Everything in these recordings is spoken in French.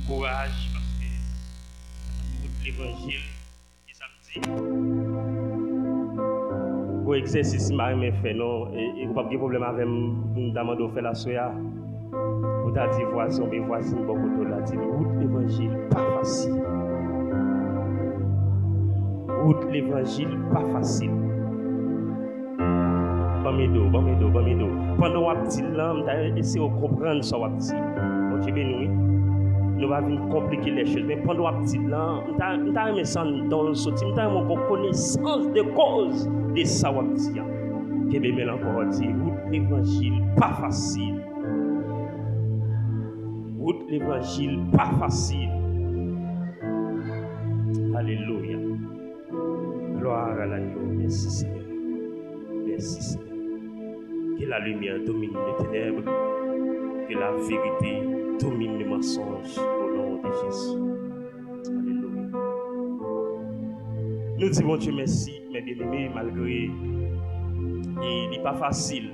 courage parce que route l'évangile, et ça me dit. Pour exercice, je fait non, et vous pas de problème avec une demande de faire la soya. Vous avez dit voisin, mais voisin, beaucoup de la dit route l'évangile, pas facile. Route l'évangile, pas facile. Bamido. Pendant un petit temps, vous essayé de comprendre ce que vous dit. Bon Dieu béni. Nous va venir compliquer les choses. Mais pendant un petit temps, nous avons mis dans le sorti. Nous avons une connaissance de cause de ça que vous dit. Que bien encore dit, route l'évangile, pas facile. Route l'évangile, pas facile. Alléluia. Gloire à l'agneau. Merci Seigneur. Merci Seigneur. Que la lumière domine les ténèbres, que la vérité domine les mensonges au nom de Jésus. Alléluia. Nous disons Dieu merci, mes bien-aimés, malgré il n'est pas facile.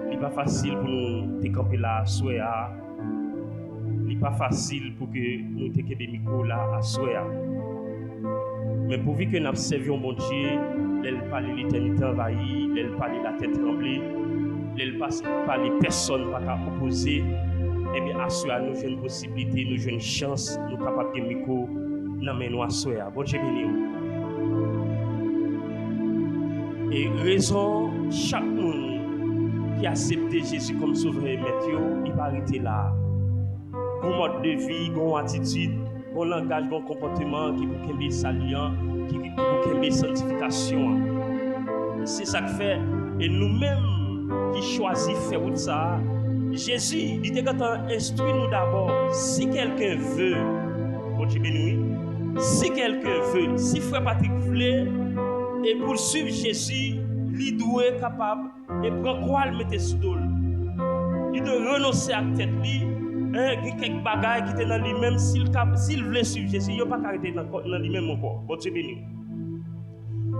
Il n'est pas facile pour nous décamper là à Soya. Il n'est pas facile pour que nous décamper des micros là à Soya. Mais pourvu que nous observions mon Dieu, elle parle l'éternité envahie, elle parle la tête tremblée, elle parle les personnes pas opposées, et bien à nous avons une possibilité, nous avons une chance, nous sommes capables de micro, nous menons à Soya. Bon Dieu béni. Et raison, chaque monde qui a accepté Jésus comme sauveur et maître, il va arrêter là. Bon mode de vie, bon attitude, bon langage, bon comportement qui vous kembe saluant, qui vous kembe sanctification. C'est ça que fait. Et nous-mêmes qui choisissons faire ça, Jésus, il dit quand on instruit nous d'abord, si quelqu'un veut, bon Dieu béni, si quelqu'un veut, si frère Patrick voulait, et pour suivre Jésus, il doit être capable et prendre quoi le mettre sous dos. Il doit renoncer à la tête lui. Quelques bagages qui étaient dans lui-même, s'il voulait suivre Jésus, il n'y a pas arrêter dans lui-même encore. Bon Dieu béni.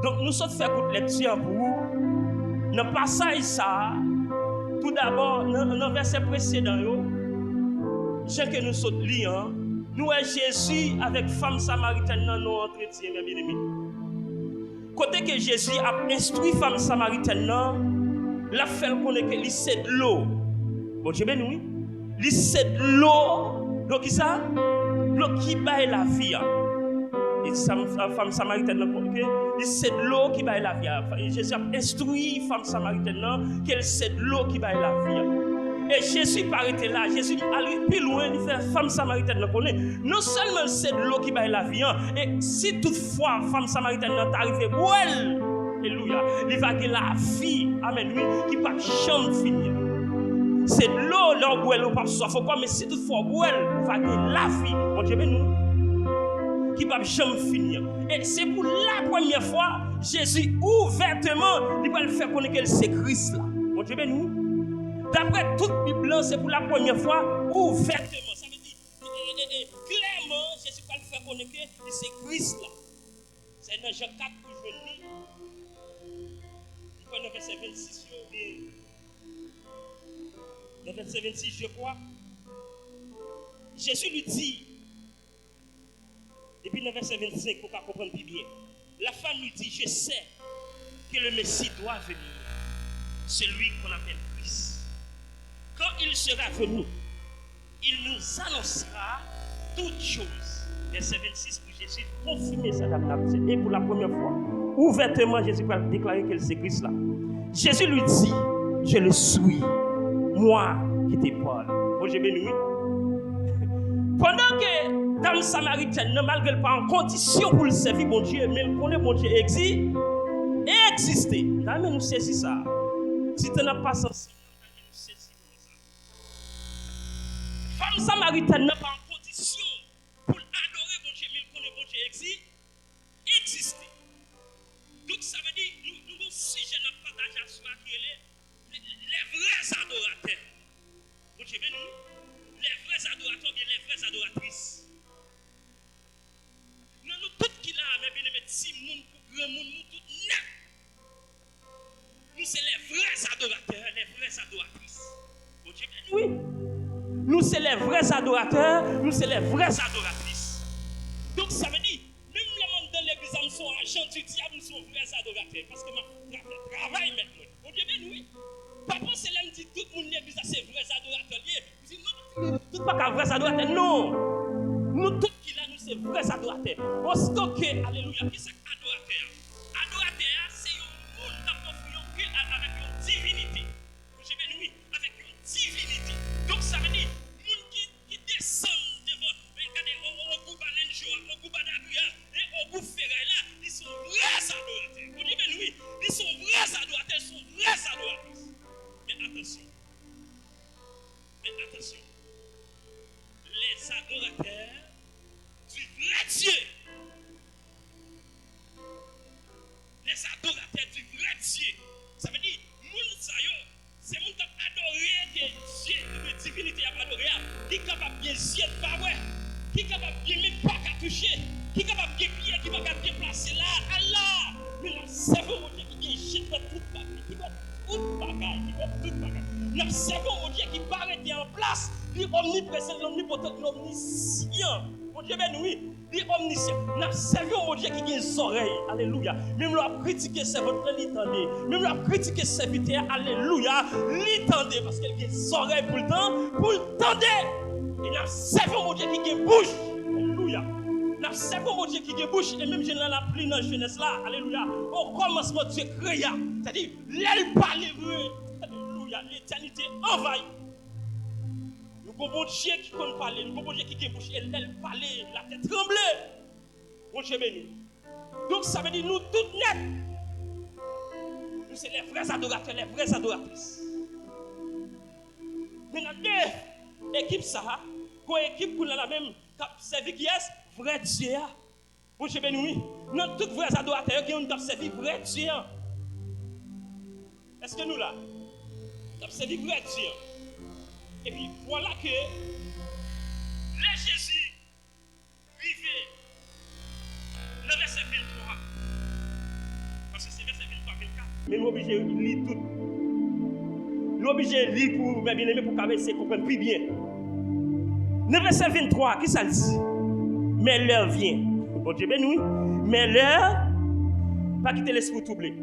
Donc nous sommes fait une lecture pour vous. Dans le passage ça, tout d'abord, dans le verset précédent, ce que nous sommes liés, nous avons Jésus avec femme samaritaine dans nos entretiens, mes bien-aimés. Côté que Jésus a instruit femme samaritaine, la fait connaître qu'il c'est de l'eau. Bon Dieu béni, oui. Il c'est de l'eau, donc ça, l'eau qui baille la vie. Et la femme samaritaine, il c'est de l'eau qui baille la vie. Jésus a instruit la femme samaritaine qu'elle c'est de l'eau qui baille la vie. Et Jésus partait là, Jésus allait plus loin, il fait femme samaritaine non seulement c'est de l'eau qui baille la vie, et si toutefois femme samaritaine est arrivée, well, alléluia, il va gagner la vie, amen, lui, qui va jamais finir. C'est de l'eau là où elle n'a pas soif, mais si toutefois où elle va gagner la vie, bon Dieu nous, qui va jamais finir. Et c'est pour la première fois, Jésus ouvertement, il va le faire connaître que c'est Christ là. Bon Dieu nous. D'après toute Bible, c'est pour la première fois ouvertement. Ça veut dire clairement, Jésus va le faire connaître que c'est Christ là. C'est dans Jean 4 que je lis. Il prend le verset 26. Le verset 26, je crois. Jésus lui dit, et puis le verset 25, pour qu'on comprenne plus bien. La femme lui dit, je sais que le Messie doit venir. Celui qu'on appelle Christ. Quand il sera venu, il nous annoncera toutes choses. Verset 26 pour Jésus confirmer ça dans et pour la première fois, ouvertement Jésus va déclarer que c'est Christ là. Jésus lui dit, je le suis, moi qui te parle. Bon, j'ai béni. Pendant que dame samaritaine, malgré qu'elle pas en condition pour le servir, bon Dieu, mais elle connaît bon Dieu existe et exister. D'ailleurs, nous saisissons ça. Si tu n'as pas sens, nous saisissons ça. Femme samaritaine n'est pas en condition pour adorer bon Dieu, mais elle connaît bon Dieu existe et exister. Donc ça veut dire, nous aussi, je n'ai pas partagé à soi qui est les vrais adorateurs. Bon Dieu, les vrais adorateurs, bien les vraies adoratrices. Nous tous qui là, mais bien les petits monde, grand monde, nous tous net. Nous c'est les vrais adorateurs, les vraies adoratrices. Bon Dieu, oui. nous sommes les vrais adorateurs, nous sommes les vraies adoratrices. Donc ça veut dire, même les gens dans l'église, nous sommes agents du diable, nous sommes vrais adorateurs. Parce que je travaille maintenant. Bon Dieu, ben oui. Papa, c'est là qui dit tout le monde dans l'église, c'est vrais adorateurs. Vous dites, non, tout pas qu'un vrai adorateur. Non. Nous tous qui là, nous sommes vrais adorateurs. Aussitôt que, alléluia, qui c'est adorateur? Adorateur, c'est un monde qui a avec une divinité. Je vais nous avec une divinité. Donc ça veut dire, monde qui descend devant, regardez, au goût balenjo, au goût badaguya, et au goût ferraille là, ils sont vrais adorateurs. Vous dites, oui, ils sont vrais adorateurs, ils sont vrais adoratrices. Mais attention. Les adorateurs du vrai Dieu. Les adorateurs du vrai Dieu. Ça veut dire, c'est moun qui a adoré Dieu, de divinité à adorer, qui est capable de bien ciel pas ouais, qui est capable de bien pas qu'à toucher, qui est capable de bien pied, qui va bien placer là, Allah. Mais le cerveau mon Dieu qui est chute de toute bagaille, qui va toute bagaille. Le cerveau mon Dieu qui paraît en place, il est omniprésent, omnipotent, omniscient. Mon Dieu, ben oui, il est omniscient. Le cerveau mon Dieu qui a des oreilles, alléluia. Même le critiquer serviteur, l'entendez. Même le critiquer serviteur, alléluia, l'entendez parce qu'il a des oreilles pour le temps, pour le tendre. Et le cerveau mon Dieu qui a bouche, alléluia. Le cerveau mon Dieu qui a bouche, et même je l'ai appris dans la jeunesse là, alléluia. Au commencement, Dieu créa, c'est-à-dire, l'aile parle vrai. L'éternité envahit. Nous avons bon Dieu qui peut parler, nous avons bon Dieu qui a bouche, elle parle, la tête tremble. Bon Dieu béni. Donc ça veut dire nous toutes net. Nous sommes les vrais adorateurs, les vraies adoratrices. Mais dans deux équipes, ça, une équipe qui a la même servi qui est vrai Dieu. Bon Dieu béni, oui. Nous toutes vrais adorateurs qui ont servi vrai Dieu. Est-ce que nous là? C'est du vrai Dieu. Et puis voilà que les Jésus vivait le verset 23. Parce que c'est verset 23, 24. Mais nous obligés de lire tout. Nous obligés de lire pour mes bien-aimés pour qu'avec comprendre plus bien. Le verset 23, qui ça dit? Mais l'heure vient. Bon Dieu, ben oui. Mais l'heure, pas quitter l'esprit troublé.